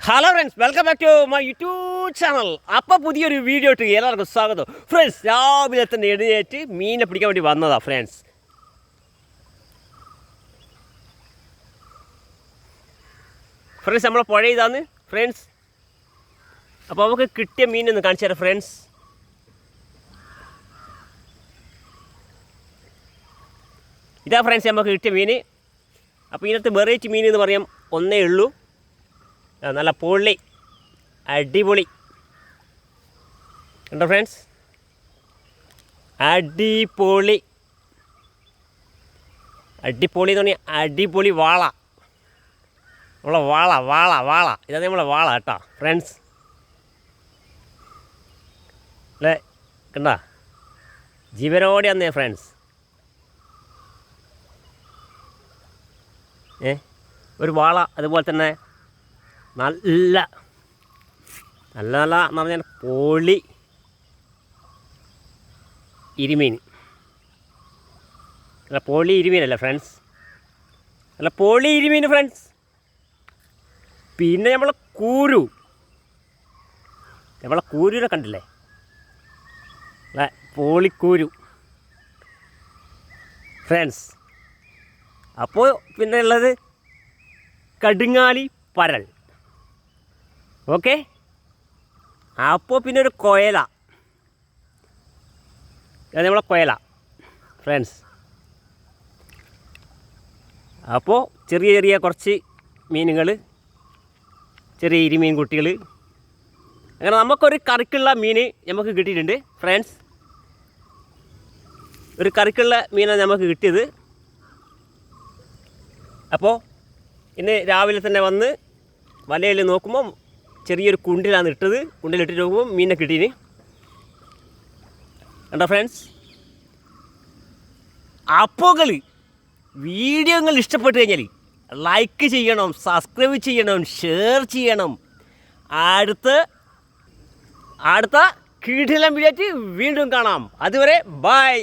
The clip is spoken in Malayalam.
Hello friends, welcome back to my YouTube channel. അപ്പോൾ പുതിയൊരു വീഡിയോ ഇട്ട് എല്ലാവർക്കും സ്വാഗതം. ഫ്രണ്ട്സ്, രാവിലെ തന്നെ എഴുന്നേറ്റ് മീനെ പിടിക്കാൻ വേണ്ടി വന്നതാണ് ഫ്രണ്ട്സ്. നമ്മളെ പുഴ ഇതാന്ന് ഫ്രണ്ട്സ്. അപ്പോൾ നമുക്ക് കിട്ടിയ മീനൊന്ന് കാണിച്ചു തരാം ഫ്രണ്ട്സ്. ഇതാ ഫ്രണ്ട്സ് നമുക്ക് കിട്ടിയ മീൻ. അപ്പോൾ ഇതിനകത്ത് വെറൈറ്റി മീൻ എന്ന് പറയാം ഒന്നേ ഉള്ളൂ. നല്ല പൊള്ളി, അടിപൊളി കണ്ടോ ഫ്രണ്ട്സ്, അടിപൊളി അടിപൊളി എന്ന് പറഞ്ഞാൽ അടിപൊളി വാള. നമ്മളെ വാള വാള വാള ഇതാണ് നമ്മളെ വാള കേട്ടോ ഫ്രണ്ട്സ്. അല്ലേ, കണ്ട ജീവനോടെ വന്നേ ഫ്രണ്ട്സ്. ഒരു വാള, അതുപോലെ തന്നെ നല്ല നല്ല നല്ല എന്ന് പറഞ്ഞാൽ പൊളി ഇരുമീൻ. അല്ല, പൊളി ഇരുമീനല്ല ഫ്രണ്ട്സ്, അല്ല പൊളി ഇരുമീൻ ഫ്രണ്ട്സ്. പിന്നെ നമ്മളെ കൂരൂരെ കണ്ടില്ലേ, അല്ല പൊളിക്കൂരു ഫ്രണ്ട്സ്. അപ്പോൾ പിന്നെ ഉള്ളത് കടുങ്ങാലി പരൽ. ഓക്കെ, അപ്പോൾ പിന്നെ ഒരു കൊയല, അത് നമ്മളെ കൊയല ഫ്രണ്ട്സ്. അപ്പോൾ ചെറിയ ചെറിയ കുറച്ച് മീനുകൾ, ചെറിയ ഇരുമീൻ കുട്ടികൾ, അങ്ങനെ നമുക്കൊരു കറിക്കുള്ള മീൻ നമുക്ക് കിട്ടിയിട്ടുണ്ട് ഫ്രണ്ട്സ്. ഒരു കറിക്കുള്ള മീനാണ് നമുക്ക് കിട്ടിയത്. അപ്പോൾ ഇന്ന് രാവിലെ തന്നെ വന്ന് വലയിൽ നോക്കുമ്പോൾ ചെറിയൊരു കുണ്ടിലാണ് ഇട്ടത്. കുണ്ടിലിട്ടിട്ട് നോക്കുമ്പോൾ മീനെ കിട്ടീന് കണ്ടോ ഫ്രണ്ട്സ്. അപ്പോൾ വീഡിയോ ഇഷ്ടപ്പെട്ട് കഴിഞ്ഞാൽ ലൈക്ക് ചെയ്യണം, സബ്സ്ക്രൈബ് ചെയ്യണം, ഷെയർ ചെയ്യണം. അടുത്ത കിടിലം വീഡിയോ വീണ്ടും കാണാം. അതുവരെ ബൈ.